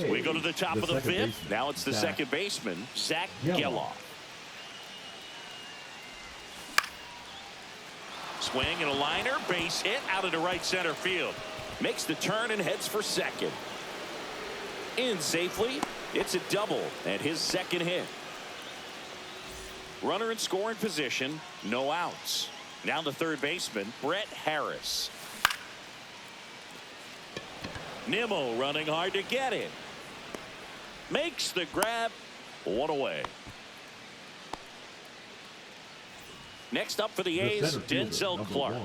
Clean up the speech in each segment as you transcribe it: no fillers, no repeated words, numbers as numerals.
We go to the top of the fifth. Now it's the second baseman, Zach Geloff. Swing and a liner, base hit out into right center field. Makes the turn and heads for second. In safely, it's a double and his second hit. Runner in scoring position, no outs. Now the third baseman, Brett Harris. Nimmo running hard to get it. Makes the grab, one away. Next up for the A's, Denzel Clark.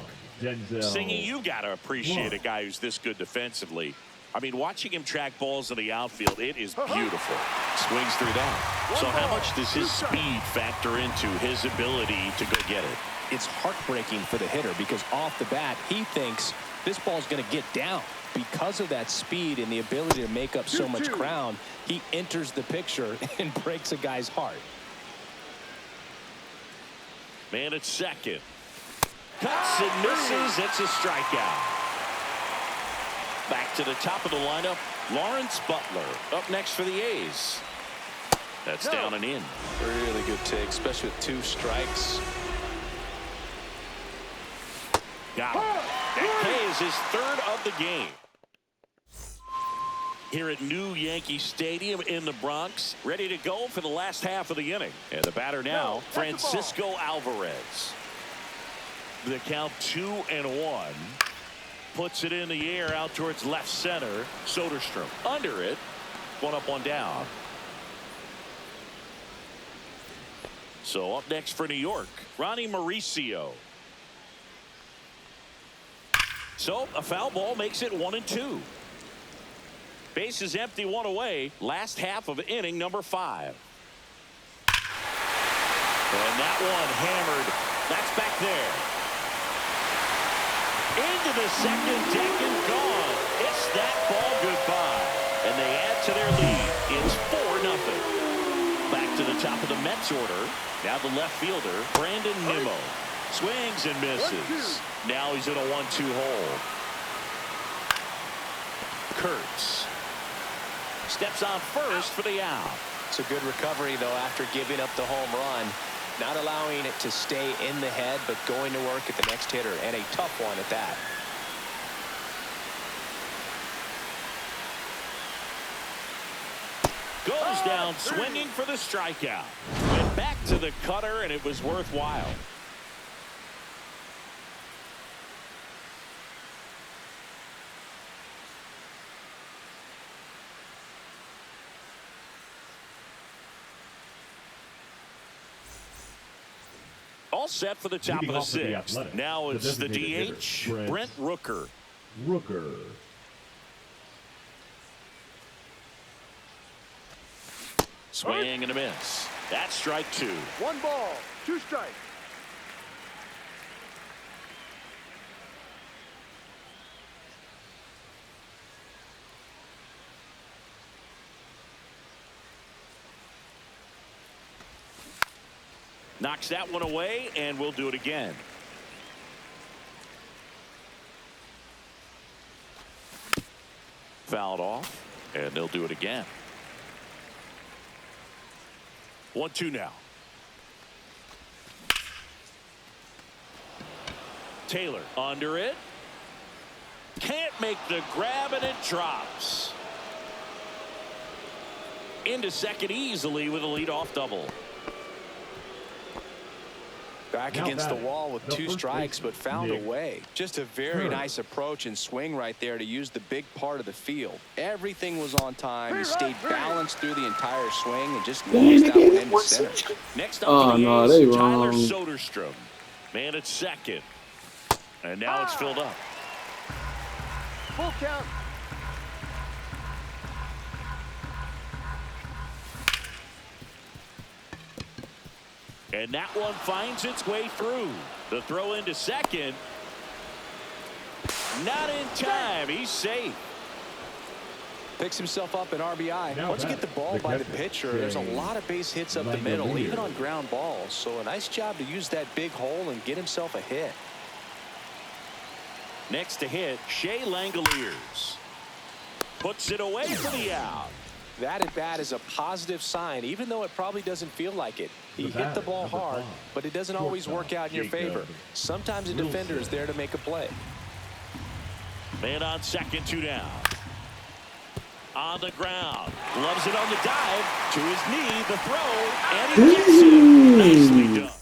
Singy, you got to appreciate a guy who's this good defensively. I mean, watching him track balls in the outfield, it is beautiful. Swings through that. So how much does his speed factor into his ability to go get it? It's heartbreaking for the hitter because off the bat, he thinks this ball's going to get down. Because of that speed and the ability to make up so much ground, he enters the picture and breaks a guy's heart. Man at second. Cuts and misses. It's a strikeout. Back to the top of the lineup, Lawrence Butler up next for the A's. That's down and in. Really good take, especially with 2 strikes. Got him. That K is his third of the game. Here at New Yankee Stadium in the Bronx, ready to go for the last half of the inning. And the batter now, Francisco Alvarez. The count 2-1. Puts it in the air out towards left center. Soderstrom under it. 1 up, 1 down. So up next for New York, Ronnie Mauricio. So a foul ball makes it 1-2. Base is empty, 1 away. Last half of inning number 5. And that one hammered. That's back there. Into the second deck and gone. It's that ball goodbye. And they add to their lead. It's 4-0. Back to the top of the Mets order. Now the left fielder, Brandon Nimmo. Swings and misses. Now he's in a 1-2 hole. Kurtz steps on first for the out. It's a good recovery, though, after giving up the home run. Not allowing it to stay in the head, but going to work at the next hitter, and a tough one at that. Goes down swinging for the strikeout. Went back to the cutter, and it was worthwhile. All set for the top of the 6th. Now it's the DH, Brent Rooker. Swing and a miss. That's strike 2. 1 ball, 2 strikes. Knocks that one away, and we'll do it again. Fouled off, and they'll do it again. 1-2 now. Taylor under it. Can't make the grab, and it drops. Into second easily with a leadoff double. Back against the wall with 2 strikes, but found a way. Just a very nice approach and swing right there to use the big part of the field. Everything was on time. He stayed balanced through the entire swing and just knocks that one into center. Next up for the A's, Tyler Soderstrom. Man at second. And now it's filled up. Full count. And that one finds its way through. The throw into second. Not in time. He's safe. Picks himself up an RBI. Once you get the ball by the pitcher, there's a lot of base hits up the middle, even on ground balls. So a nice job to use that big hole and get himself a hit. Next to hit, Shea Langoliers. Puts it away for the out. That at bat is a positive sign, even though it probably doesn't feel like it. He hit the ball hard, but it doesn't always work out in your favor. Sometimes a defender is there to make a play. Man on second, 2 down. On the ground. Loves it on the dive. To his knee, the throw. And he gets it. Nicely done.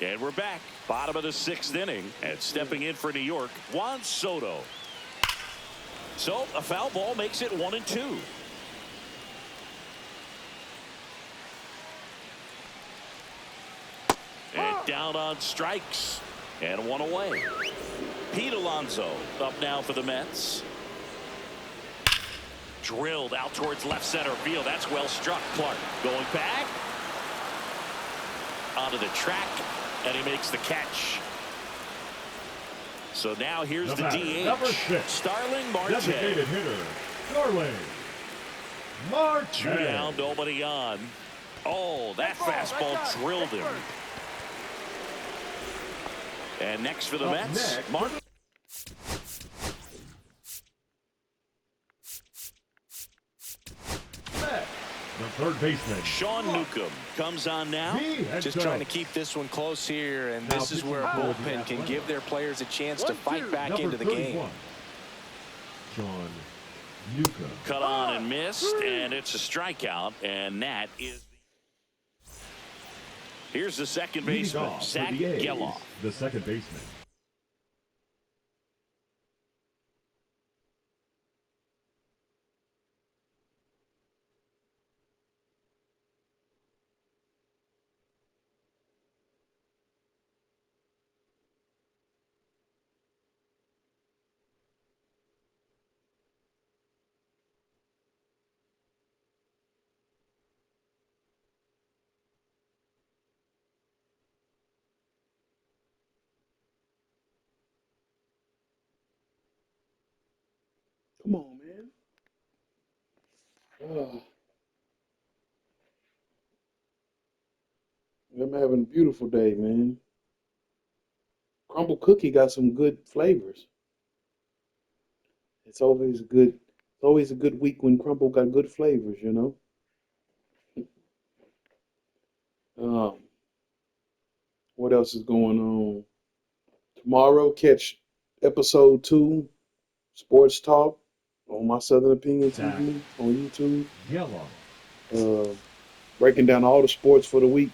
And we're back. Bottom of the 6th inning. And stepping in for New York, Juan Soto. So a foul ball makes it 1-2. And down on strikes. And 1 away. Pete Alonso up now for the Mets. Drilled out towards left center field. That's well struck. Clark going back. Onto the track. And he makes the catch. So now here's the DH. Number 6. Starling Marte. Designated hitter. Starling Marte. 2 down, nobody on. Oh, that fastball drilled him. And next for the Mets, Martin. The third baseman, Sean Newcomb, comes on now. Just trying to keep this one close here, and this is where a bullpen can give their players a chance to fight back into the game. Sean Newcomb. Cut on and missed, and it's a strikeout, and that is. Here's the second baseman, Zach Geloff. The second baseman. Come on, man. I'm having a beautiful day, man. Crumble cookie got some good flavors. It's always a good week when crumble got good flavors, you know. What else is going on? Tomorrow, catch episode 2, Sports Talk, on my Southern Opinion TV on YouTube. Yellow. Breaking down all the sports for the week.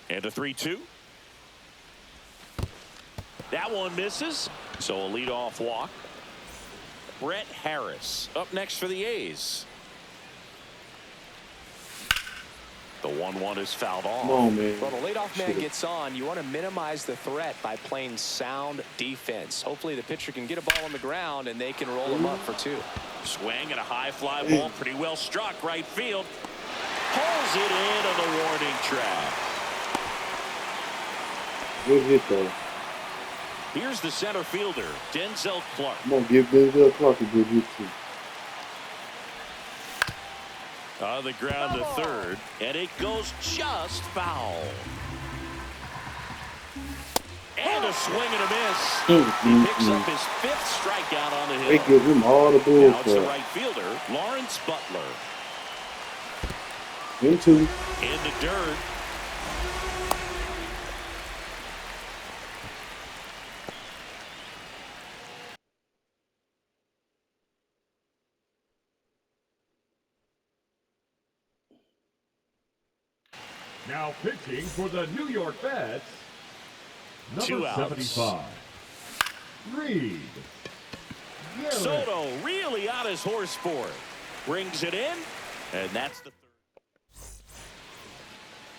And a 3-2. That one misses. So a leadoff walk. Brett Harris up next for the A's. The 1-1 is fouled off. Come on, man. Well, the leadoff man gets on. You want to minimize the threat by playing sound defense. Hopefully the pitcher can get a ball on the ground and they can roll him up for 2. Swing and a high fly ball. Pretty well struck. Right field. Pulls it in on the warning track. Good hit, though. Here's the center fielder, Denzel Clark. I'm going to give Denzel Clark a good hit, too. On the ground to third, and it goes just foul. And a swing and a miss. He picks up his 5th strikeout on the hill. They give him all the bull. Now it's the right fielder, Lawrence Butler. Into in the dirt. Now pitching for the New York Mets, number 75, Reed. Soto really on his horse for it. Brings it in, and that's the 3rd.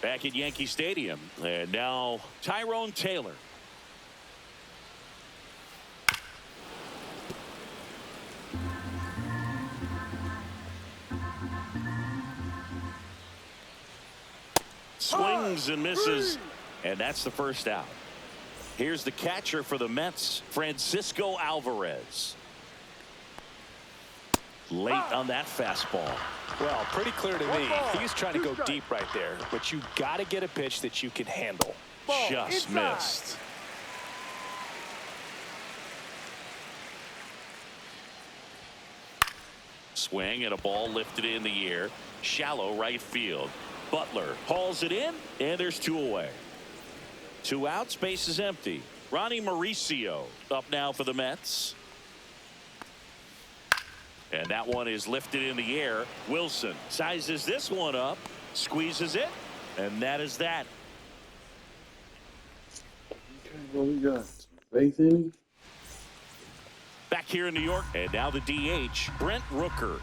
Back at Yankee Stadium, and now Tyrone Taylor. Swings and misses, and that's the first out. Here's the catcher for the Mets, Francisco Alvarez. Late on that fastball. Well, pretty clear to me. He's trying to go deep right there, but you got to get a pitch that you can handle. ball. just Inside. missed. Swing and a ball lifted in the air. Shallow right field. Butler hauls it in, and there's 2 away. 2 outs, base is empty. Ronnie Mauricio up now for the Mets. And that one is lifted in the air. Wilson sizes this one up, squeezes it, and that is that. Okay, what we got? Faith in him? Back here in New York, and now the DH, Brent Rooker.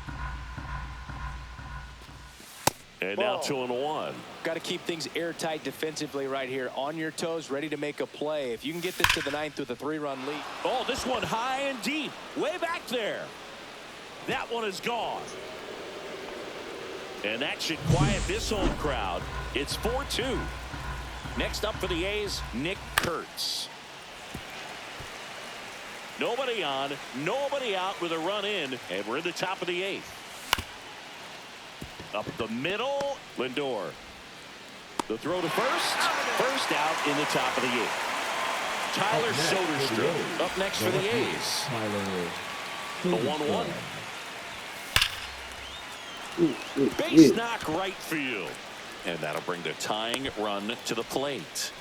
And now 2-1. Got to keep things airtight defensively right here. On your toes, ready to make a play. If you can get this to the 9th with a 3-run lead. Oh, this one high and deep, way back there. That one is gone. And that should quiet this home crowd. It's 4-2. Next up for the A's, Nick Kurtz. Nobody on, nobody out with a run in, and we're in the top of the 8th. Up the middle, Lindor. The throw to first. First out in the top of the 8th. Tyler Soderstrom up next for the A's. The 1-1. Base knock right field. And that'll bring the tying run to the plate.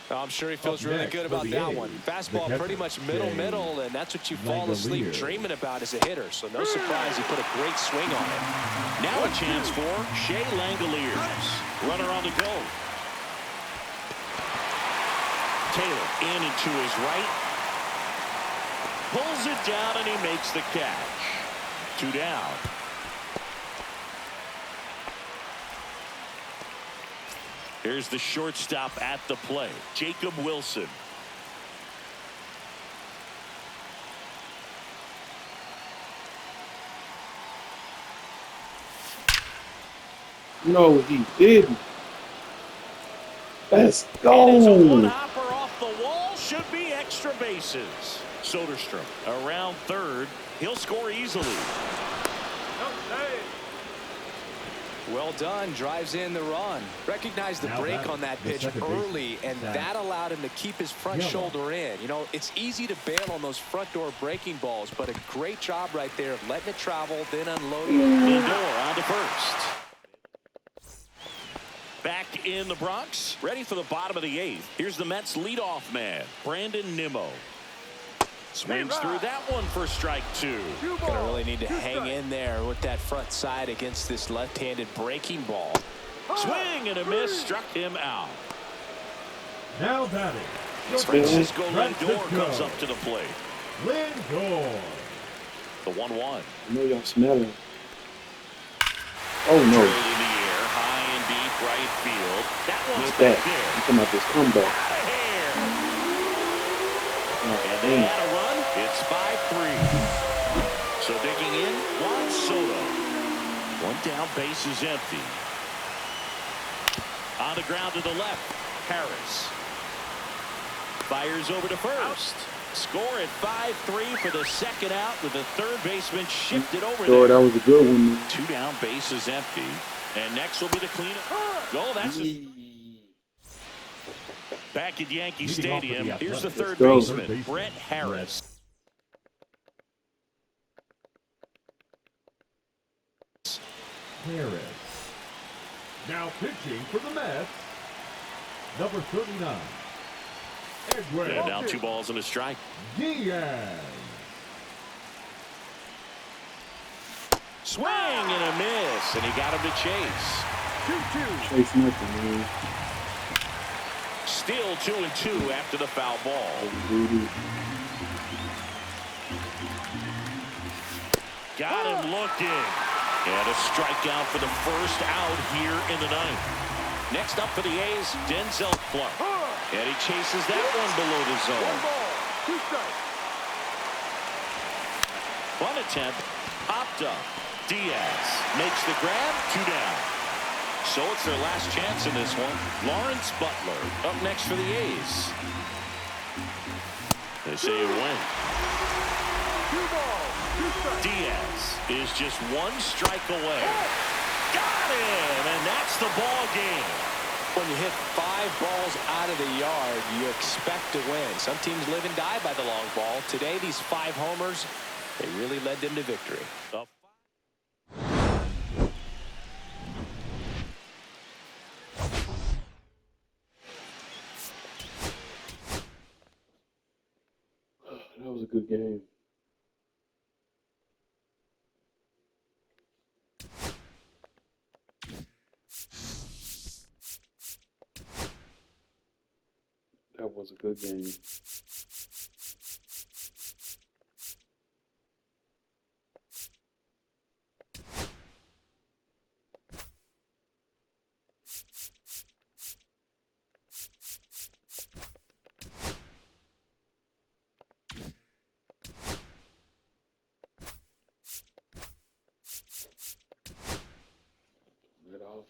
I'm sure he feels really good about that one. Fastball pretty much middle, and that's what you fall asleep dreaming about as a hitter. So no surprise he put a great swing on it. Now a chance for Shea Langoliers. Runner on the go. Taylor in and to his right. Pulls it down and he makes the catch. 2 down. Here's the shortstop at the plate, Jacob Wilson. No, he didn't. Let's And it's a go. one-hopper off the wall. Should be extra bases. Soderstrom around third. He'll score easily. Well done. Drives in the run. Recognized the break on that pitch early, and that allowed him to keep his front shoulder in. You know, it's easy to bail on those front door breaking balls, but a great job right there of letting it travel, then unloading. Lindor on to first. Back in the Bronx, ready for the bottom of the 8th. Here's the Mets leadoff man, Brandon Nimmo. Swings through that one for strike 2. Gonna really need to hang in there with that front side against this left-handed breaking ball. Swing and a miss, struck him out. Now batting. Francisco Lindor comes up to the plate. Lindor. The 1-1. I know y'all smell it. Oh no. In the air, high and deep right field. That one's Not back that. there. I'm talking about this comeback. And they had a run. It's 5-3. So digging in, Juan Soto. One down, base is empty. On the ground to the left, Harris. Fires over to first. Score at 5-3 for the second out with the third baseman shifted over So there. that was a good one, man. 2 down, base is empty. And next will be the cleanup. Goal, that's it. Back at Yankee Stadium, here's the third baseman, Brett Harris. Harris. Now pitching for the Mets, number 39. Edwin And now 2 balls and a strike. Diaz. Swing and a miss, and he got him to chase. 2-2. Chase nothing, man. Still 2-2 after the foul ball. Got him looking. And a strikeout for the first out here in the 9th. Next up for the A's, Denzel Clark. And he chases that one below the 1 zone. ball, 2 strikes. One attempt, popped up. Diaz makes the grab, 2 down. So it's their last chance in this one. Lawrence Butler up next for the A's. They say a win. 2 balls, 2 strikes. Diaz is just 1 strike away. Got him, and that's the ball game. When you hit 5 balls out of the yard, you expect to win. Some teams live and die by the long ball. Today, these 5 homers, they really led them to victory. That was a good game. That was a good game. Right off.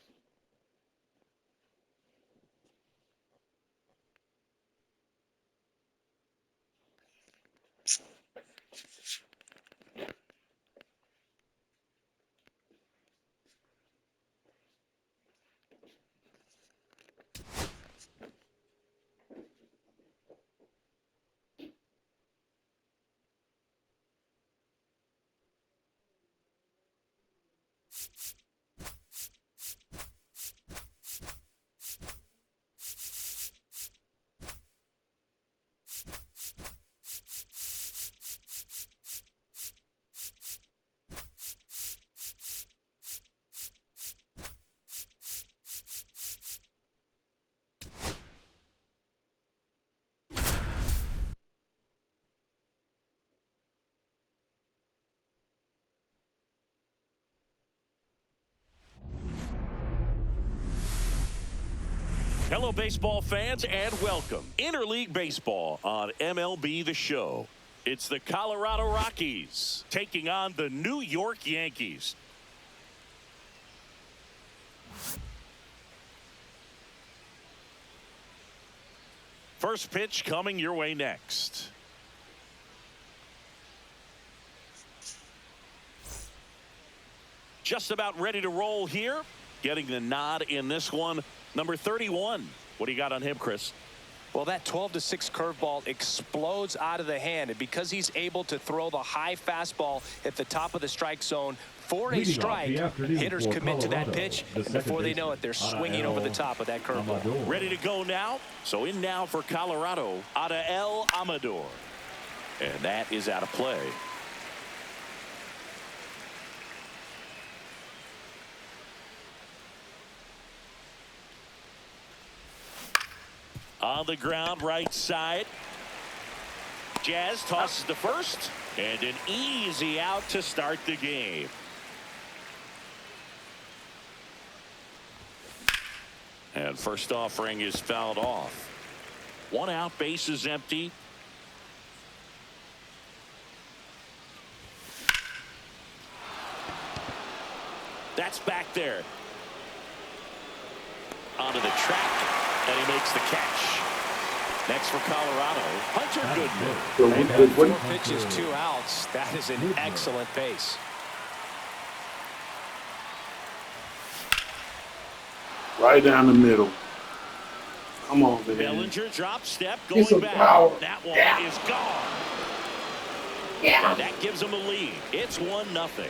Hello, baseball fans, and welcome. Interleague Baseball on MLB The Show. It's the Colorado Rockies taking on the New York Yankees. First pitch coming your way next. Just about ready to roll here. Getting the nod in this one. Number 31. What do you got on him, Chris? Well, that 12-6 curveball explodes out of the hand, and because he's able to throw the high fastball at the top of the strike zone for a strike, hitters commit to that pitch, and before they know it, they're swinging over the top of that curveball. Ready to go now. So in now for Colorado, Adael Amador. And that is out of play. On the ground, right side. Jazz tosses to first, and an easy out to start the game. And first offering is fouled off. 1 out, base is empty. That's back there. Onto the track, and he makes the catch. Next for Colorado, Hunter Goodman. 4 pitches, 2 outs. That is an excellent pace. Right down the middle. Come on, man. Bellinger drop step He's going a back. power. That one is gone. And that gives them a lead. It's 1-0.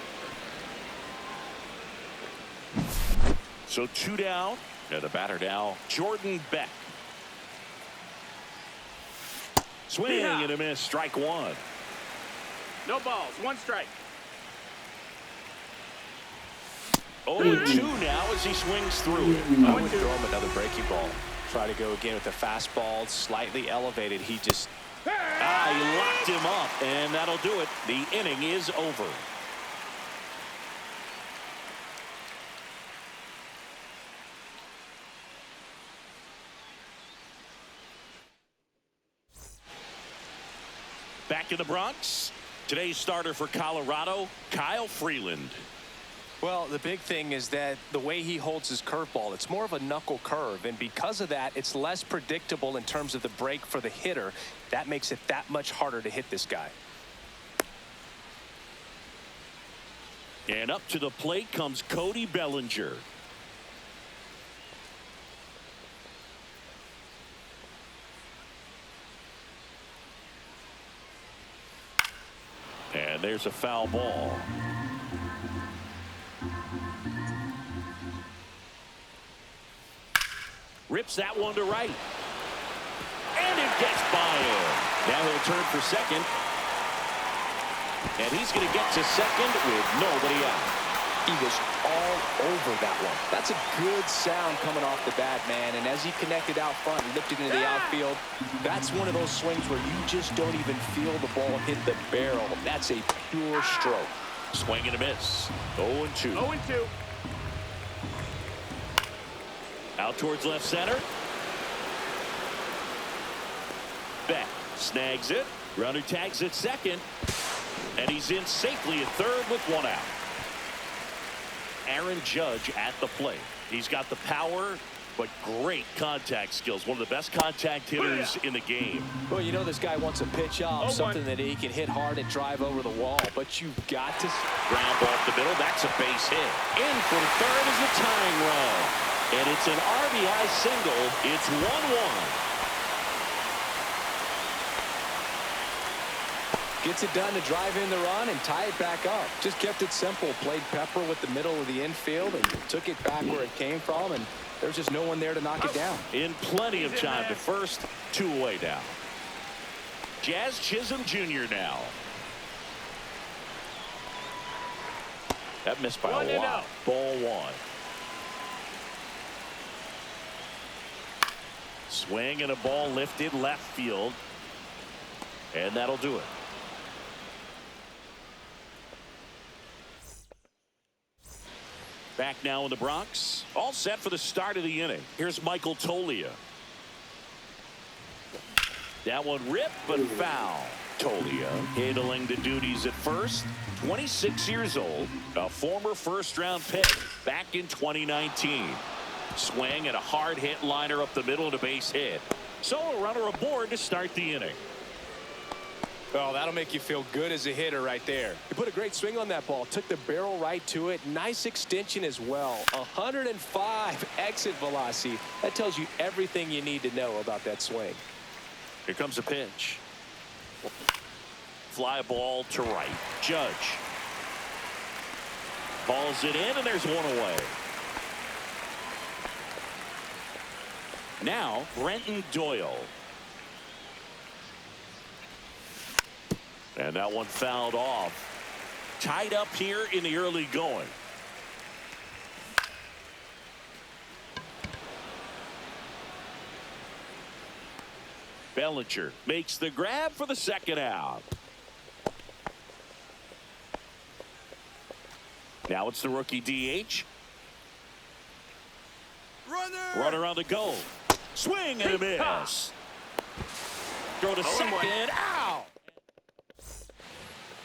So 2 down. And the batter now, Jordan Beck. Swing and a miss, strike 1. No balls, 1 strike. 0-2 now as he swings through it. I would throw him another breaking ball. Try to go again with the fastball, slightly elevated. He just... He locked him up, and that'll do it. The inning is over. Back in the Bronx, today's starter for Colorado, Kyle Freeland. Well, the big thing is that the way he holds his curveball, it's more of a knuckle curve, and because of that, it's less predictable in terms of the break for the hitter. That makes it that much harder to hit this guy. And up to the plate comes Cody Bellinger. And there's a foul ball. Rips that one to right. And it gets by him. Now he'll turn for second. And he's going to get to second with nobody out. He was all over that one. That's a good sound coming off the bat, man. And as he connected out front and lifted into the outfield, that's one of those swings where you just don't even feel the ball hit the barrel. That's a pure stroke. Swing and a miss. 0-2. 0-2. Out towards left center. Beck snags it. Runner tags at second. And he's in safely at third with one out. Aaron Judge at the plate. He's got the power, but great contact skills. One of the best contact hitters in the game. Well, you know this guy wants a pitch off, something that he can hit hard and drive over the wall. But you've got to... Ground ball up the middle. That's a base hit. In from third is the tying run. And it's an RBI single. It's 1-1. Gets it done to drive in the run and tie it back up. Just kept it simple. Played pepper with the middle of the infield and took it back where it came from. And there's just no one there to knock it down. In plenty of time to first. 2 away now. Jazz Chisholm Jr. now. That missed by a lot. Ball 1. Swing and a ball lifted left field. And that'll do it. Back now in the Bronx. All set for the start of the inning. Here's Michael Toglia. That one ripped but foul. Toglia handling the duties at first. 26 years old. A former first-round pick back in 2019. Swing and a hard hit liner up the middle and a base hit. So a runner aboard to start the inning. Well, that'll make you feel good as a hitter right there. He put a great swing on that ball. Took the barrel right to it. Nice extension as well. 105 exit velocity. That tells you everything you need to know about that swing. Here comes a pitch. Fly ball to right. Judge. Balls it in, and there's one away. Now, Brenton Doyle. And that one fouled off. Tied up here in the early going. Bellinger makes the grab for the second out. Now it's the rookie DH. Runner on the go. Swing and a miss. Throw to second. Out.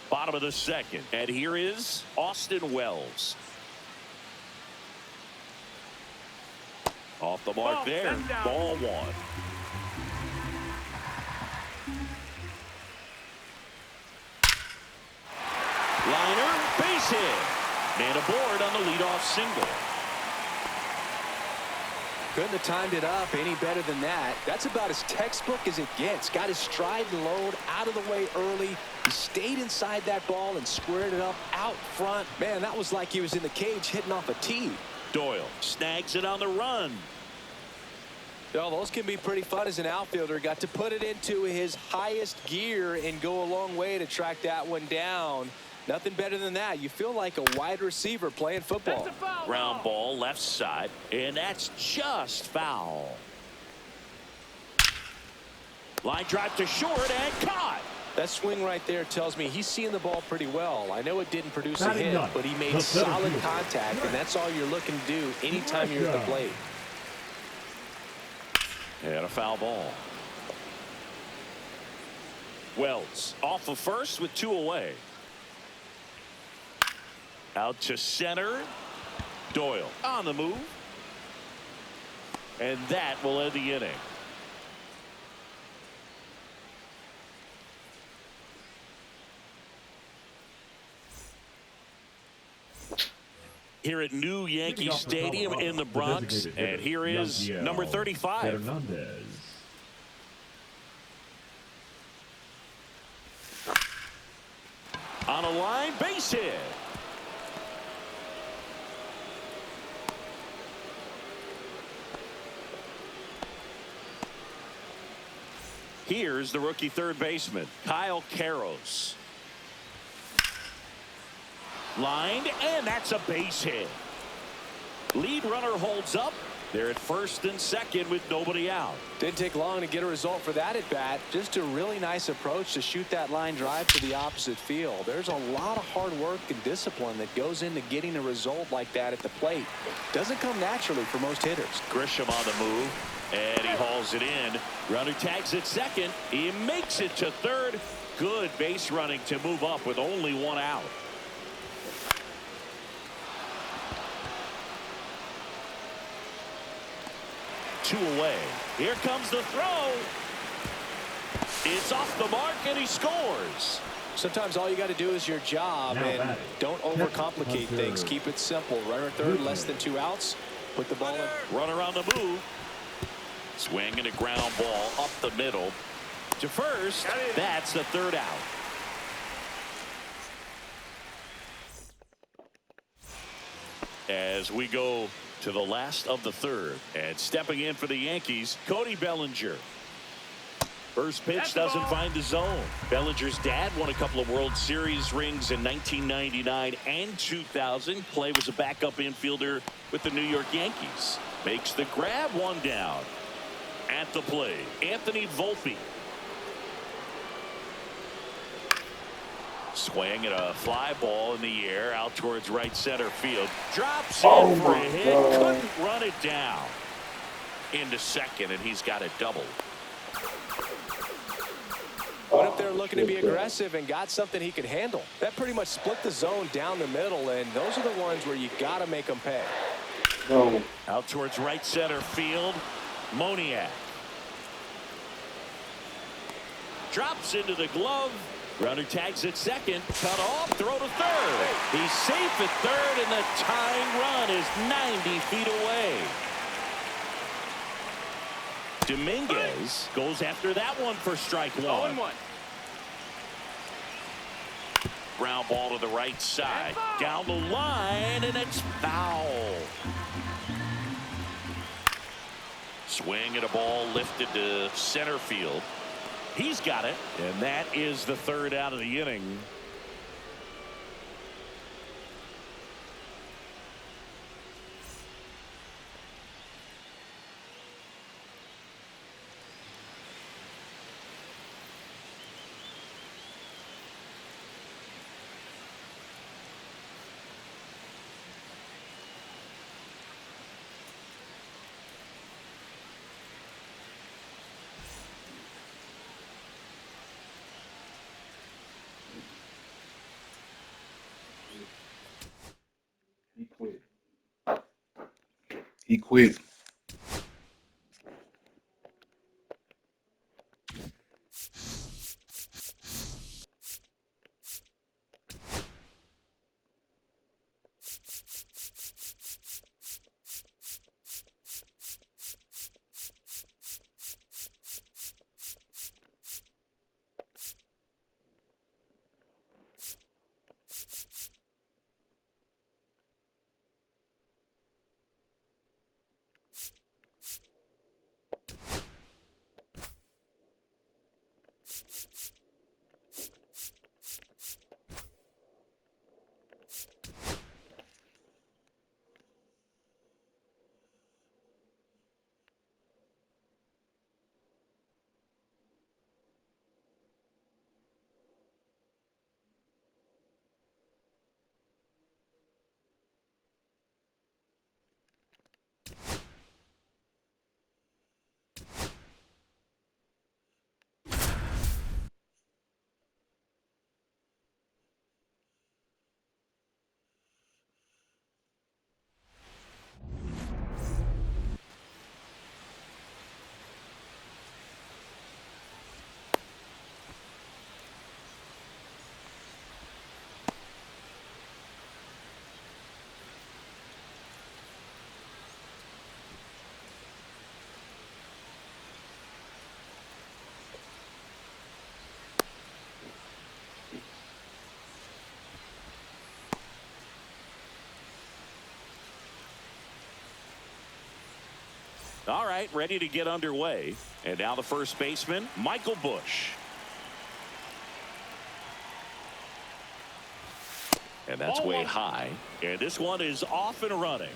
Bottom of the second. And here is Austin Wells. Off the mark there. Ball 1. Liner, base hit. Man aboard on the leadoff single. Couldn't have timed it up any better than that. That's about as textbook as it gets. Got his stride and load out of the way early. He stayed inside that ball and squared it up out front. Man, that was like he was in the cage hitting off a tee. Doyle snags it on the run. Oh, those can be pretty fun as an outfielder. Got to put it into his highest gear and go a long way to track that one down. Nothing better than that. You feel like a wide receiver playing football. Ground ball left side, and that's just foul. Line drive to short and caught. That swing right there tells me he's seeing the ball pretty well. I know it didn't produce a hit, but he made solid contact, and that's all you're looking to do anytime you're at the plate. And a foul ball. Wells off of first with 2 away. Out to center. Doyle on the move. And that will end the inning. here at New Yankee Stadium in the Bronx. And here is number 35. Hernandez. On a line, base hit. Here's the rookie third baseman, Kyle Karros. Lined, and that's a base hit. Lead runner holds up. They're at first and second with nobody out. Didn't take long to get a result for that at bat. Just a really nice approach to shoot that line drive to the opposite field. There's a lot of hard work and discipline that goes into getting a result like that at the plate. Doesn't come naturally for most hitters. Grisham on the move, and he hauls it in. Runner tags at second. He makes it to third. Good base running to move up with only one out. Two away. Here comes the throw. It's off the mark, and he scores. Sometimes all you got to do is your job, and don't overcomplicate things. Keep it simple. Runner third, less than 2 outs. Put the ball in. Runner on the move. Swing and a ground ball up the middle to first. That's the third out. As we go to the last of the third, and stepping in for the Yankees, Cody Bellinger. First pitch doesn't find the zone. Bellinger's dad won a couple of World Series rings in 1999 and 2000. Clay was a backup infielder with the New York Yankees. Makes the grab, one down. At the plate, Anthony Volpe. Swing and a fly ball in the air out towards right center field. Drops in for a hit. Couldn't run it down. Into second, and he's got it doubled. Went up there looking to be aggressive and got something he could handle. That pretty much split the zone down the middle, and those are the ones where you got to make them pay. Out towards right center field. Moniak. Drops into the glove. Runner tags at second. Cut off. Throw to third. He's safe at third, and the tying run is 90 feet away. Dominguez goes after that one for strike one. 0-1. Ground ball to the right side. Down the line, and it's foul. Swing and a ball lifted to center field. He's got it, and that is the third out of the inning. He quit. All right, ready to get underway. And now the first baseman, Michael Bush. And that's way high. And this one is off and running.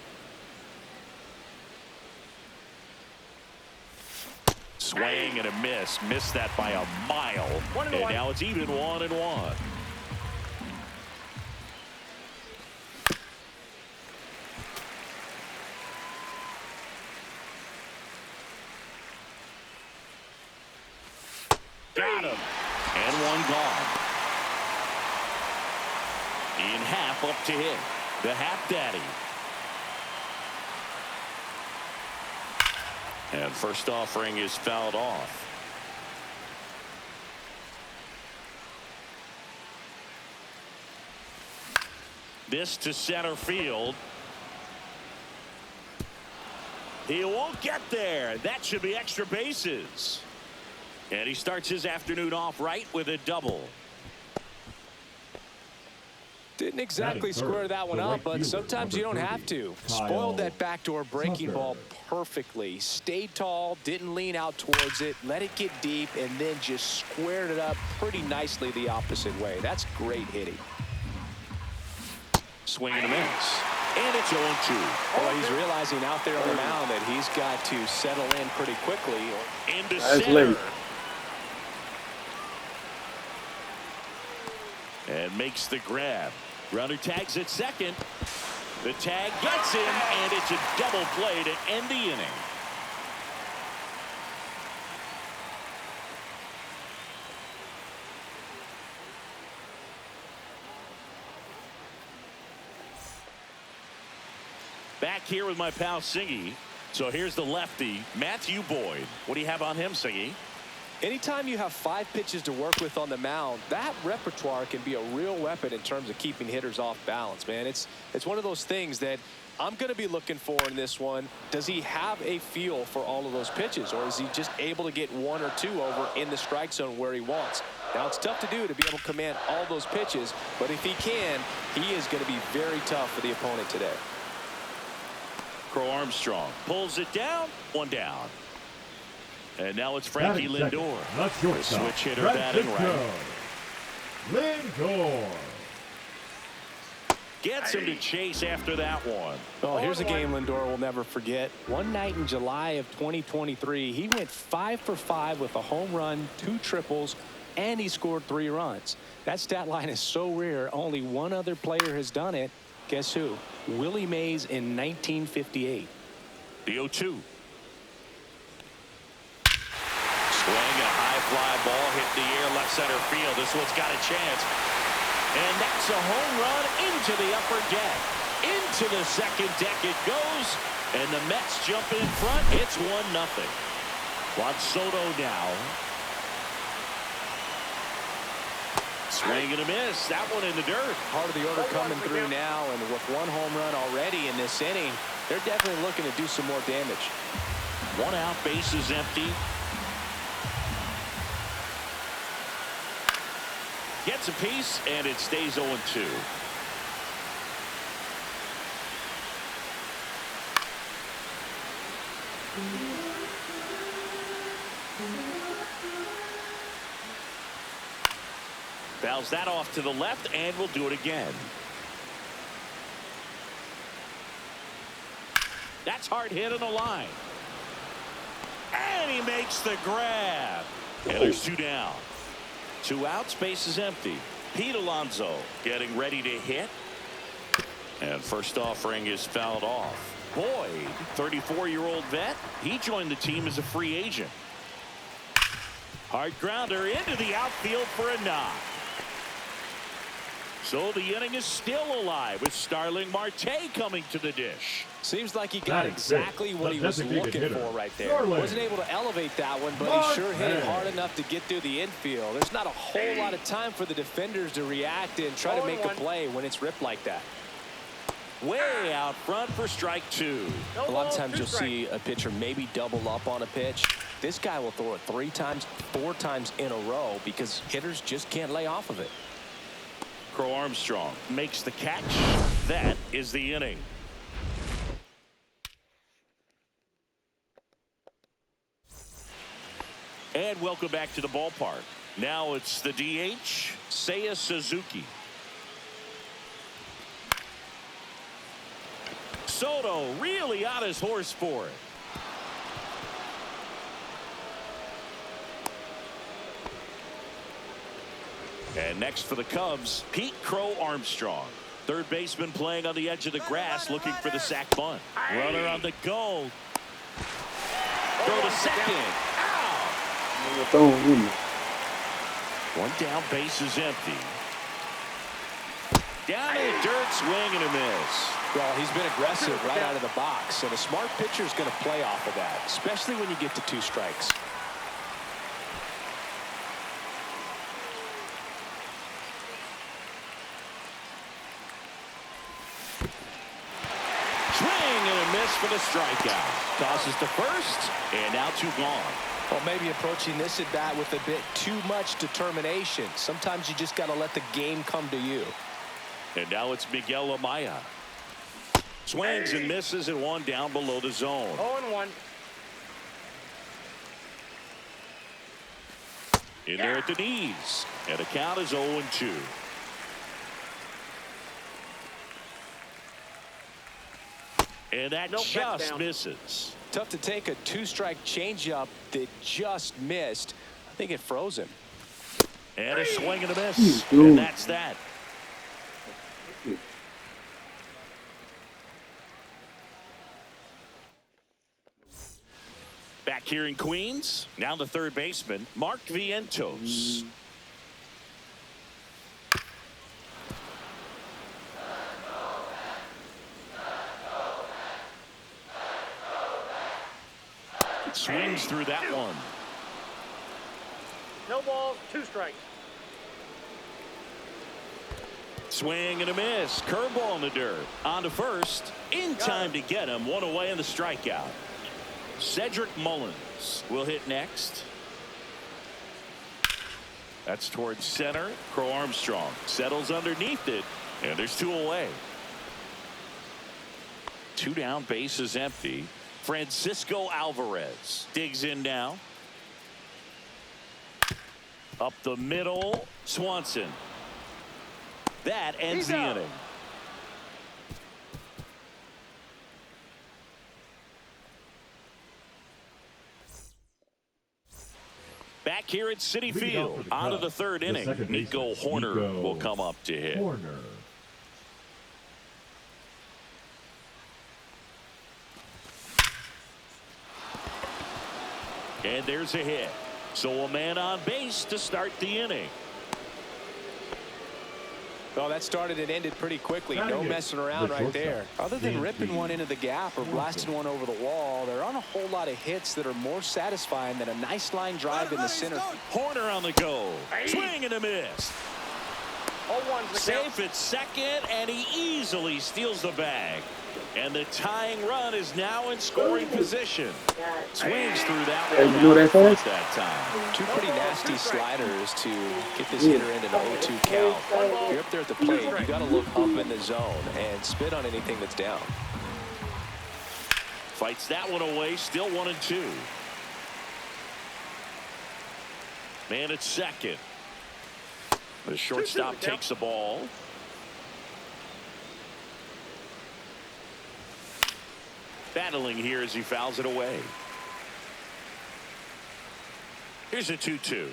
Swing and a miss. Missed that by a mile. And now it's even 1-1. Got him. And one gone. In half up to hit. The half daddy. And first offering is fouled off. This to center field. He won't get there. That should be extra bases. And he starts his afternoon off right with a double. Didn't exactly square that one up, but sometimes you don't have to. Spoiled that backdoor breaking ball perfectly. Stayed tall, didn't lean out towards it, let it get deep, and then just squared it up pretty nicely the opposite way. That's great hitting. Swing and a miss. And it's 0-2. Well, he's realizing out there on the mound that he's got to settle in pretty quickly. Into center. And makes the grab. Runner tags at second. The tag gets him, and it's a double play to end the inning. Back here with my pal Singy. So here's the lefty, Matthew Boyd. What do you have on him, Singy? Anytime you have 5 pitches to work with on the mound, that repertoire can be a real weapon in terms of keeping hitters off balance, man. It's one of those things that I'm going to be looking for in this one. Does he have a feel for all of those pitches, or is he just able to get 1 or 2 over in the strike zone where he wants? Now, it's tough to do to be able to command all those pitches, but if he can, he is going to be very tough for the opponent today. Crow Armstrong pulls it down, 1 down. And now it's Frankie Lindor. The switch hitter batting right. Lindor gets him to chase after that one. Oh, here's a game Lindor will never forget. One night in July of 2023, he went 5 for 5 with a home run, 2 triples, and he scored 3 runs. That stat line is so rare, only one other player has done it. Guess who? Willie Mays in 1958. The 0-2. Swing, a high fly ball hit the air, left center field. This one's got a chance. And that's a home run into the upper deck. Into the second deck it goes. And the Mets jump in front. It's 1-0. Juan Soto now. Swing and a miss. That one in the dirt. Part of the order coming through now, and with 1 home run already in this inning, they're definitely looking to do some more damage. 1 out, bases empty. Gets a piece, and it stays 0-2. Fouls that off to the left, and we'll do it again. That's hard hit on the line. And he makes the grab. And there's 2 down. 2 outs, base is empty. Pete Alonso getting ready to hit. And first offering is fouled off. Boyd, 34-year-old vet, he joined the team as a free agent. Hard grounder into the outfield for a knock. So the inning is still alive with Starling Marte coming to the dish. Seems like he got exactly what he was looking for right there. Wasn't able to elevate that one, but he sure hit it hard enough to get through the infield. There's not a whole lot of time for the defenders to react and try to make a play when it's ripped like that. Way out front for strike 2. A lot of times you'll see a pitcher maybe double up on a pitch. This guy will throw it 3 times, 4 times in a row because hitters just can't lay off of it. Crow Armstrong makes the catch. That is the inning. And welcome back to the ballpark. Now it's the DH, Seiya Suzuki. Soto really on his horse for it. And next for the Cubs, Pete Crow Armstrong. Third baseman playing on the edge of the grass looking for the sac bunt. Runner on the go. Throw to second. Out. One down, base is empty. Down in the dirt, swing and a miss. Well, he's been aggressive right out of the box, and a smart pitcher is going to play off of that, especially when you get to 2 strikes. Swing and a miss for the strikeout. Tosses to first, and now 2 gone. Well, maybe approaching this at bat with a bit too much determination. Sometimes you just got to let the game come to you. And now it's Miguel Amaya. Swings and misses and 1 down below the zone. 0-1. In there at the knees. And the count is 0-2. And that just misses. Tough to take a 2-strike changeup that just missed. I think it froze him. And a swing and a miss. And that's that. Back here in Queens, now the third baseman, Mark Vientos. Swings through that one. No balls, 2 strikes. Swing and a miss. Curveball in the dirt. On to first. In time to get him. 1 away in the strikeout. Cedric Mullins will hit next. That's towards center. Crow Armstrong settles underneath it. And there's 2 away. 2 down, base is empty. Francisco Alvarez digs in now. Up the middle, Swanson. That ends the inning. Back here at Citi Field, on to the third inning. Nico Hoerner will come up to hit. And there's a hit. So a man on base to start the inning. Well, that started and ended pretty quickly. No messing around right there. Other than ripping one into the gap or blasting one over the wall, there aren't a whole lot of hits that are more satisfying than a nice line drive in the center. Hoerner on the go. Swing and a miss. 0-1's Safe at second, and he easily steals the bag. And the tying run is now in scoring position. Swings through that one. That time. 2 pretty nasty sliders to get this hitter into an 0-2 count. If you're up there at the plate, you got to look up in the zone and spit on anything that's down. Fights that one away. Still 1-2. Man at second. The shortstop takes the ball. Battling here as he fouls it away. Here's a 2-2.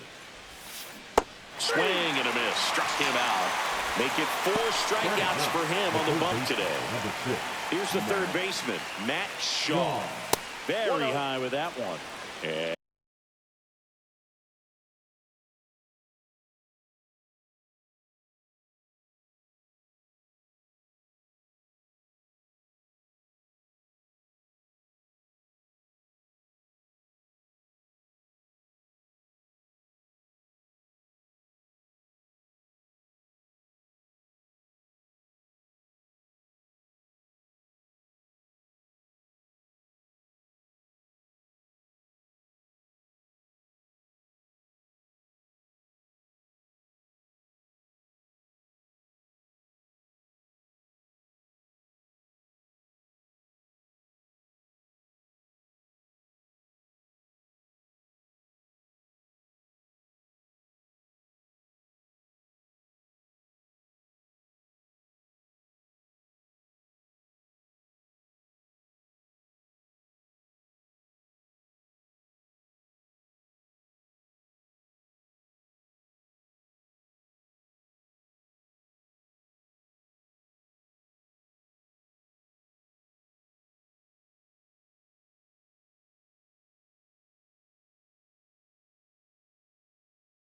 Swing and a miss. Struck him out. Make it 4 strikeouts for him on the bump today. Here's the third baseman, Matt Shaw. Very high with that one. And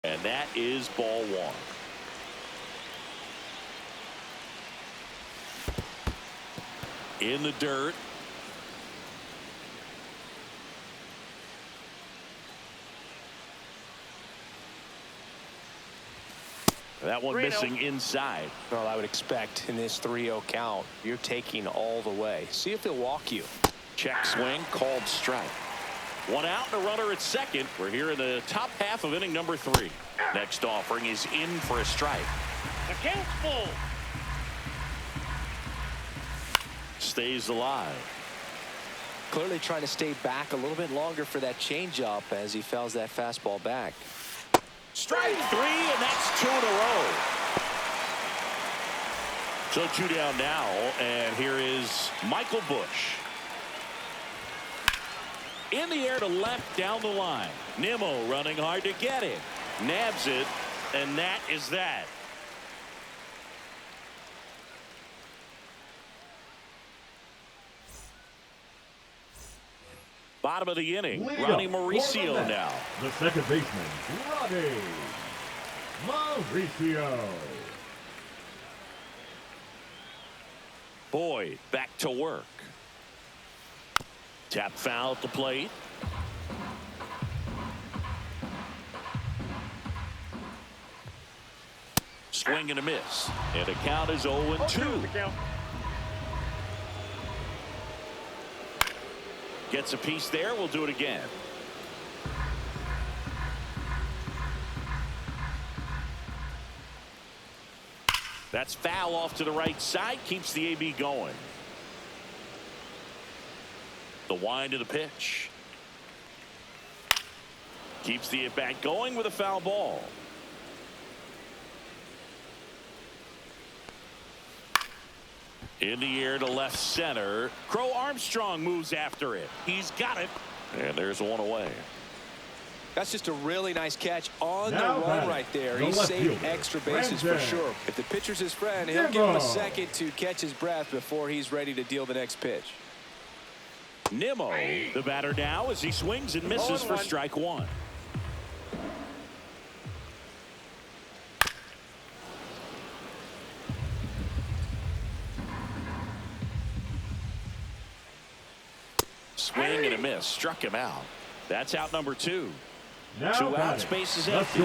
And that is ball one. In the dirt. That one missing inside. Well, I would expect in this 3-0 count, you're taking all the way. See if he'll walk you. Check swing, called strike. One out and a runner at second. We're here in the top half of inning number 3. Next offering is in for a strike. The count's full. Stays alive. Clearly trying to stay back a little bit longer for that changeup as he fouls that fastball back. Strike 3, and that's 2 in a row. So 2 down now, and here is Michael Busch. In the air to left down the line. Nimmo running hard to get it. Nabs it, and that is that. Bottom of the inning, Ronnie Mauricio now. The second baseman, Ronnie Mauricio. Boyd back to work. Tap foul at the plate. Swing and a miss. And the count is 0-2. Gets a piece there. We'll do it again. That's foul off to the right side. Keeps the AB going. The wind of the pitch. Keeps the at-bat going with a foul ball. In the air to left center. Crow Armstrong moves after it. He's got it. And there's one away. That's just a really nice catch on Now the run right there. He saved extra bases for sure. If the pitcher's his friend, he'll give him a second to catch his breath before he's ready to deal the next pitch. Nimmo, the batter now as he swings and misses for strike 1. Swing and a miss. Struck him out. That's out number 2. Now 2 outs, base is empty.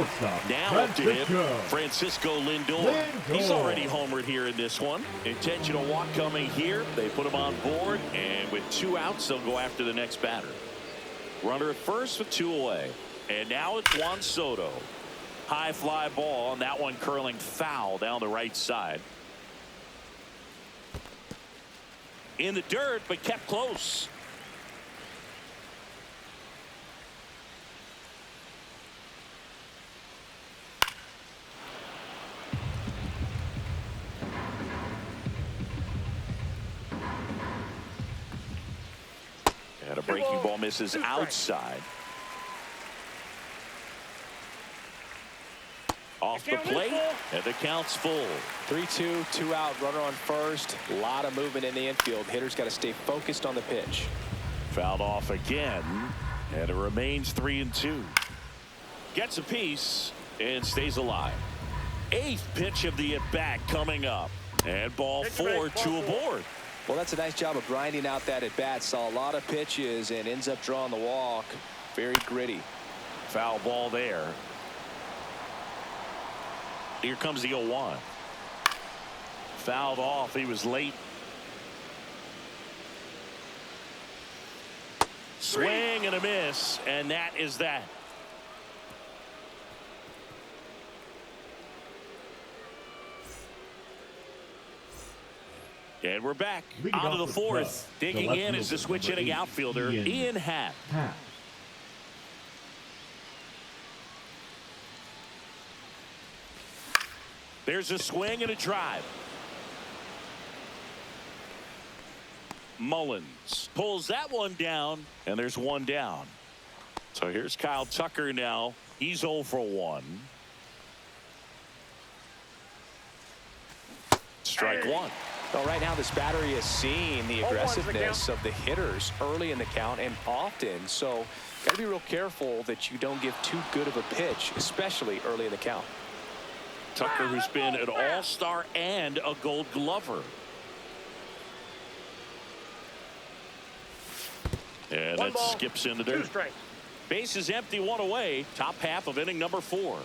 Now up to him, Francisco Lindor. He's already homered here in this one. Intentional walk coming here. They put him on board, and with 2 outs, they'll go after the next batter. Runner at first with 2 away. And now it's Juan Soto. High fly ball, and that one curling foul down the right side. In the dirt, but kept close. And a breaking ball misses outside. Off the plate, and the count's full. 3-2, 2 out, runner on first. A lot of movement in the infield. Hitter's got to stay focused on the pitch. Fouled off again, and it remains 3-2. Gets a piece and stays alive. 8th pitch of the at-bat coming up. And ball 4, 2 aboard. Well, that's a nice job of grinding out that at-bat. Saw a lot of pitches and ends up drawing the walk. Very gritty. Foul ball there. Here comes the 0-1. Fouled off. He was late. Swing and a miss, and that is that. And we're back onto the 4th. Digging in is the switch hitting outfielder, Ian Happ. There's a swing and a drive. Mullins pulls that one down, and there's 1 down. So here's Kyle Tucker now. He's 0 for 1. Strike 1. Well, right now this battery is seeing the aggressiveness of the hitters early in the count and often. So got to be real careful that you don't give too good of a pitch, especially early in the count. Tucker, who's been an all-star and a Gold Glover. And that skips in the dirt. Base is empty, one away. Top half of inning number 4.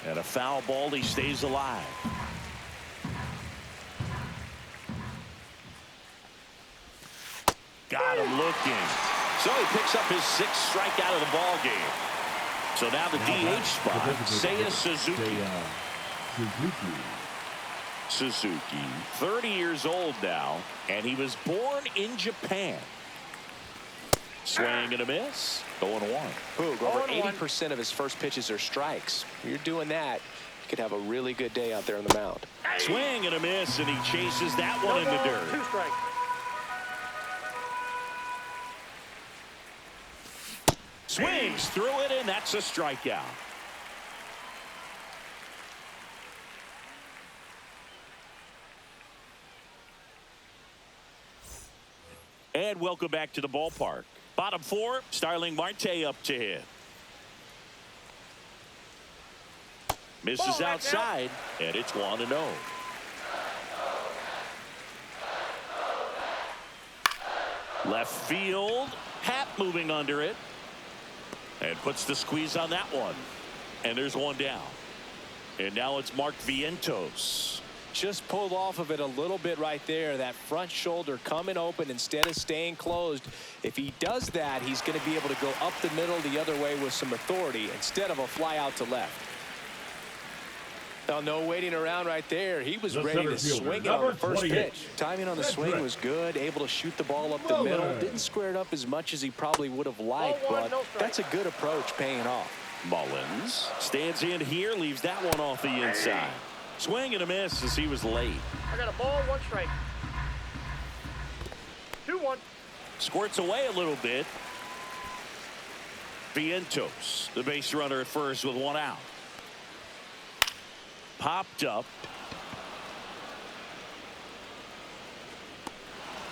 And a foul ball, he stays alive. Got him looking. So he picks up his 6th strikeout of the ball game. So now the DH spot, Seiya Suzuki. Suzuki, 30 years old now, and he was born in Japan. Swing and a miss. 0-1. Boog, over 80% of his first pitches are strikes. When you're doing that, you could have a really good day out there on the mound. Swing and a miss, and he chases that one in the dirt. 2 strikes. Swings through it, and that's a strikeout. And welcome back to the ballpark. Bottom 4, Starling Marte up to hit. Misses outside, and it's 1-0. Left field, Happ moving under it. And puts the squeeze on that one. And there's one down. And now it's Mark Vientos. Just pulled off of it a little bit right there. That front shoulder coming open instead of staying closed. If he does that, he's going to be able to go up the middle the other way with some authority instead of a fly out to left. Now, no waiting around right there. He was ready to swing it on the first pitch. Timing on the swing was good. Able to shoot the ball up the middle. Didn't square it up as much as he probably would have liked, but that's a good approach paying off. Mullins stands in here, leaves that one off the inside. Swing and a miss as he was late. I got a ball, 1 strike. 2-1. Squirts away a little bit. Vientos, the base runner at first with 1 out. Popped up.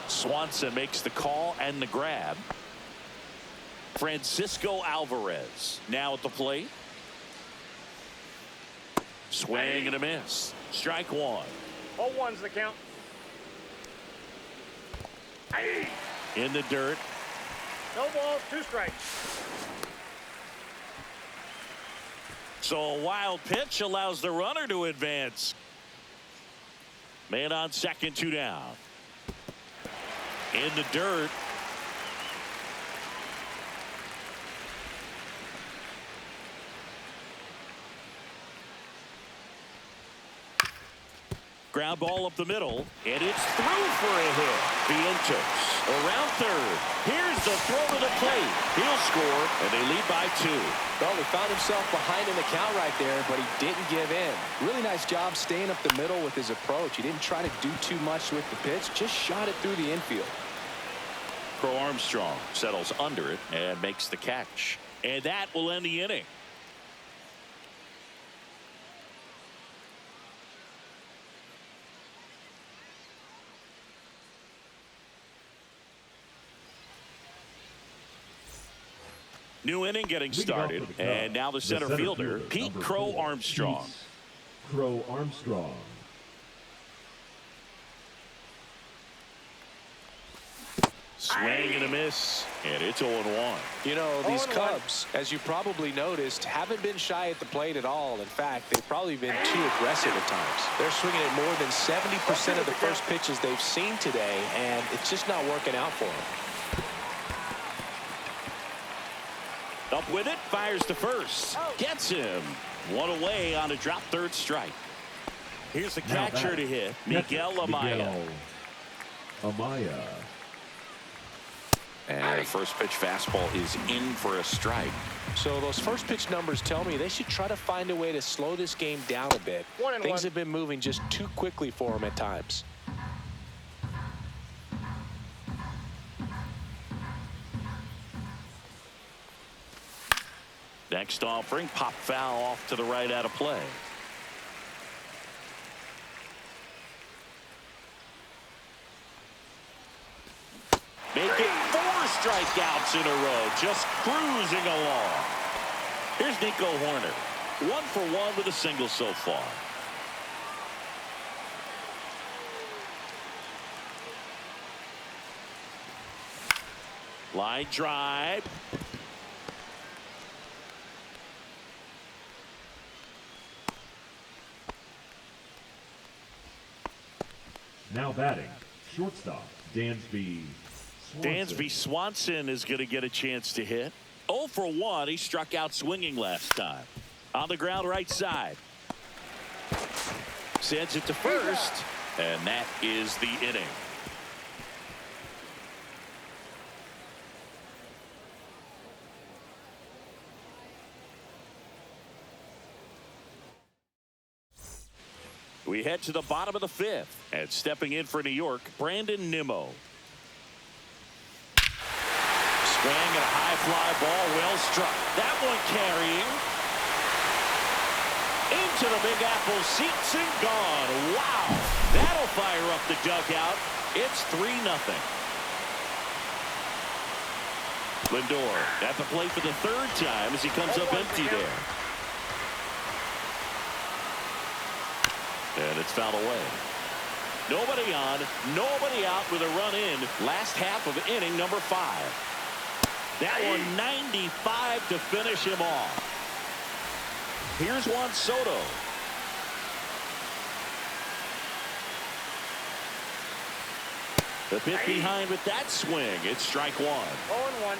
Swanson makes the call and the grab. Francisco Alvarez now at the plate. Swing and a miss. Strike 1. 0-1's the count. In the dirt. No balls, 2 strikes. So a wild pitch allows the runner to advance. Man on second, 2 down. In the dirt. Ground ball up the middle, and it's through for a hit. Vientos around third. Here's the throw to the plate. He'll score, and they lead by 2. Well, he found himself behind in the count right there, but he didn't give in. Really nice job staying up the middle with his approach. He didn't try to do too much with the pitch, just shot it through the infield. Crow Armstrong settles under it and makes the catch. And that will end the inning. New inning getting started, and now the center fielder, Pete Crow Armstrong. Crow Armstrong. Swing and a miss, and it's 0-1. You know, these Cubs, as you probably noticed, haven't been shy at the plate at all. In fact, they've probably been too aggressive at times. They're swinging at more than 70% of the first pitches they've seen today, and it's just not working out for them. Up with it, fires to first. Gets him. 1 away on a drop third strike. Here's the catcher to hit, Miguel Amaya. And the first pitch fastball is in for a strike. So those first pitch numbers tell me they should try to find a way to slow this game down a bit. Things have been moving just too quickly for them at times. Next offering, pop foul off to the right out of play. Making 4 strikeouts in a row, just cruising along. Here's Nico Horner, 1 for 1 with a single so far. Line drive. Now batting, shortstop, Dansby Swanson. Dansby Swanson is going to get a chance to hit. 0 for 1. He struck out swinging last time. On the ground right side. Sends it to first. And that is the inning. We head to the bottom of the 5th. And stepping in for New York, Brandon Nimmo. Swing and a high fly ball, well struck. That one carrying into the Big Apple, seats and gone. Wow, that'll fire up the dugout. It's 3-0. Lindor at the plate for the 3rd time as he comes up empty there. And it's fouled away. Nobody on, nobody out with a run in. Last half of inning number 5. That one 95 to finish him off. Here's Juan Soto. The bit behind with that swing. It's strike 1. 0-1.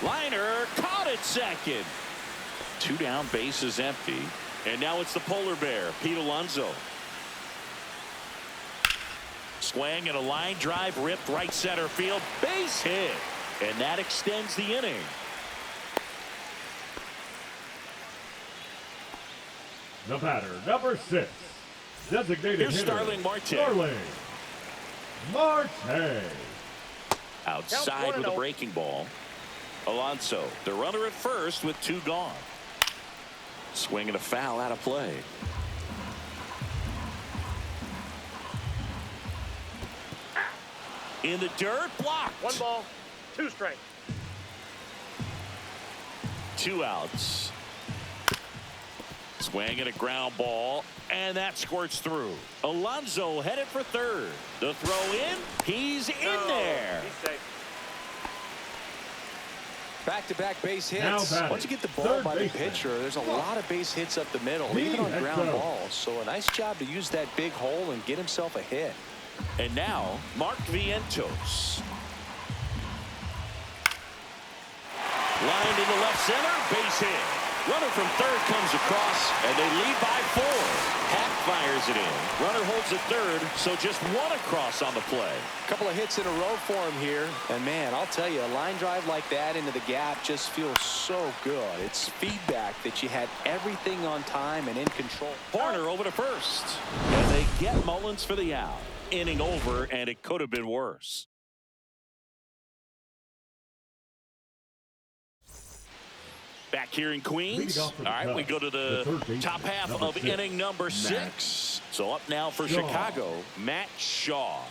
Liner caught at second. 2 down, bases empty. And now it's the polar bear, Pete Alonso. Swing and a line drive ripped right center field. Base hit. And that extends the inning. The batter, number 6. Designated Here's hitter, Starling Marte. Starling Marte. Outside with a breaking ball. Alonso, the runner at first with 2 gone. Swing and a foul out of play. In the dirt, blocked. 1 ball, 2 strikes. 2 outs. Swing and a ground ball, and that squirts through. Alonso headed for 3rd. The throw in, he's in there. He's safe. Back-to-back base hits. Once you get the ball third by the baseman. pitcher, there's a lot of base hits up the middle, even on ground balls. So a nice job to use that big hole and get himself a hit. And now, Mark Vientos. Lined into left center, base hit. Runner from 3rd comes across, and they lead by 4. Hack fires it in. Runner holds at 3rd, so just 1 across on the play. A couple of hits in a row for him here. And, man, I'll tell you, a line drive like that into the gap just feels so good. It's feedback that you had everything on time and in control. Horner over to 1st. And they get Mullins for the out. Inning over, and it could have been worse. Back here in Queens. All right, we go to the top half of inning number 6. So up now for Chicago, Matt Shaw.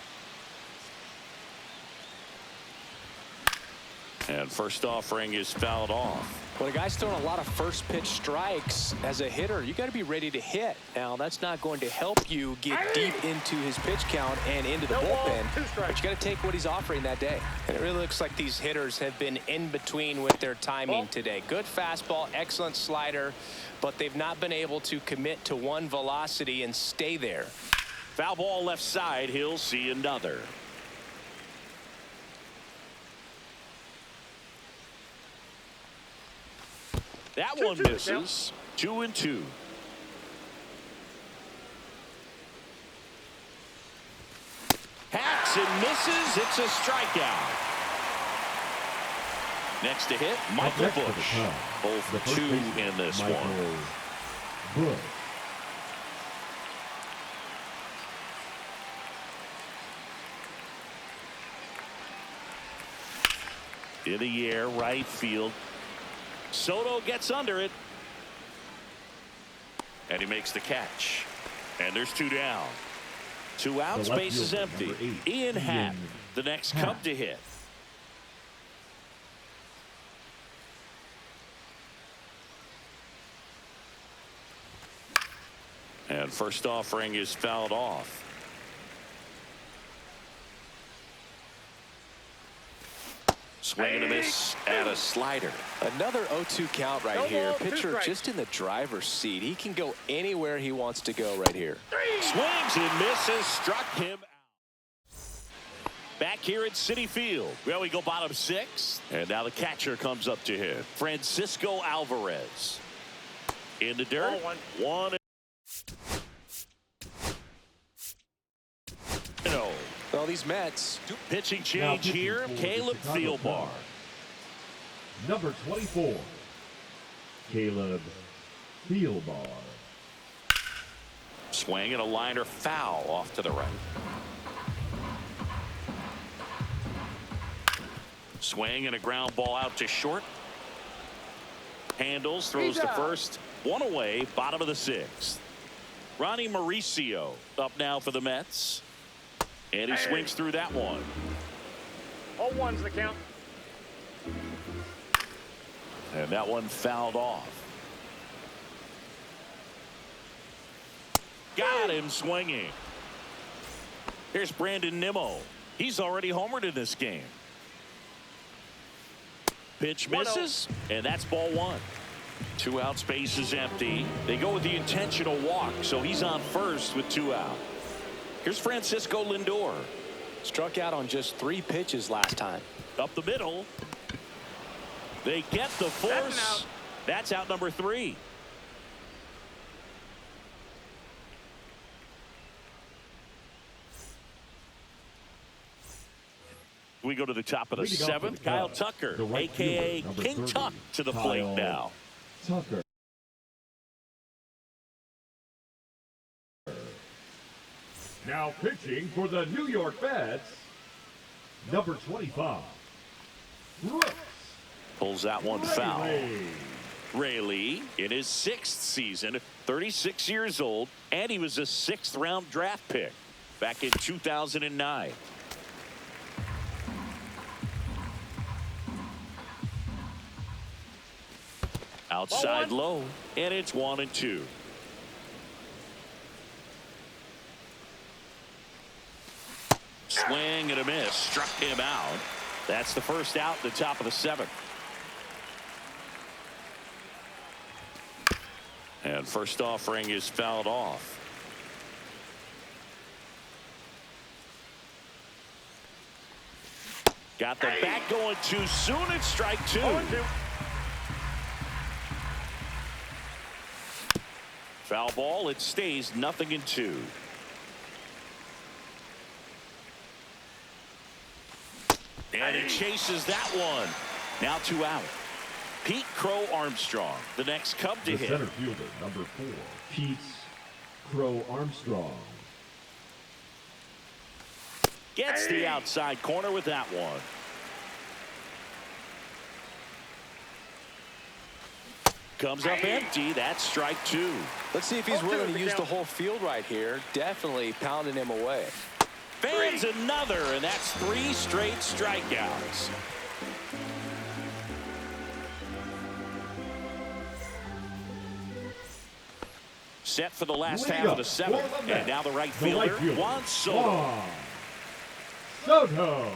And first offering is fouled off. When a guy's throwing a lot of first pitch strikes as a hitter, you got to be ready to hit. Now, that's not going to help you get deep into his pitch count and into the bullpen, but you got to take what he's offering that day. And it really looks like these hitters have been in between with their timing today. Good fastball, excellent slider, but they've not been able to commit to one velocity and stay there. Foul ball left side. He'll see another. That one misses. 2-2. Hacks and misses. It's a strikeout. Next to hit, Michael Busch. 0 for 2 in this one. Busch. In the air, right field. Soto gets under it. And he makes the catch. And there's 2 down. 2 outs, base is empty. Ian Happ, the next Cub to hit. And first offering is fouled off. Swing and a miss at a slider. Another 0-2 count right No here. ball, 2 Pitcher strikes. just in the driver's seat. He can go anywhere he wants to go right here. Swings and misses. Struck him out. Back here at Citi Field. Well, we go bottom 6. And now the catcher comes up to him. Francisco Alvarez. In the dirt. Ball 1-0. Well, these Mets. Pitching change here. Caleb Thielbar. Number 24, Caleb Thielbar. Swing and a liner foul off to the right. Swing and a ground ball out to short. Handles, throws to first. 1 away, bottom of the 6th. Ronnie Mauricio up now for the Mets. And he swings through that one. 0-1's the count. And that one fouled off. Got him swinging. Here's Brandon Nimmo. He's already homered in this game. Pitch misses, and that's ball 1. 2 outs, base is empty. They go with the intentional walk, so he's on first with 2 out. Here's Francisco Lindor. Struck out on just 3 pitches last time. Up the middle. They get the force. That's out number 3. We go to the top of the 7th. Kyle Tucker, a.k.a. King Tuck, to the plate now. Tucker. Now pitching for the New York Mets, number 25, Brooks. Pulls that one foul. Riley. Rayleigh in his 6th season, 36 years old, and he was a 6th round draft pick back in 2009. Outside low, and it's 1-2. Swing and a miss, struck him out. That's the first out at the top of the 7th. And first offering is fouled off. Got the bat going too soon. It's strike 2. 0-2. Foul ball. It stays 0-2. And he chases that one. Now 2 out. Pete Crow Armstrong, the next Cub to The hit. center fielder, number 4, Pete Crow Armstrong. Gets the outside corner with that one. Comes up empty. That's strike 2. Let's see if he's willing to use the whole field right here. Definitely pounding him away. Fans another, and that's 3 straight strikeouts. Set for the last half of the 7th. And now the right fielder, Juan Soto. Juan Soto.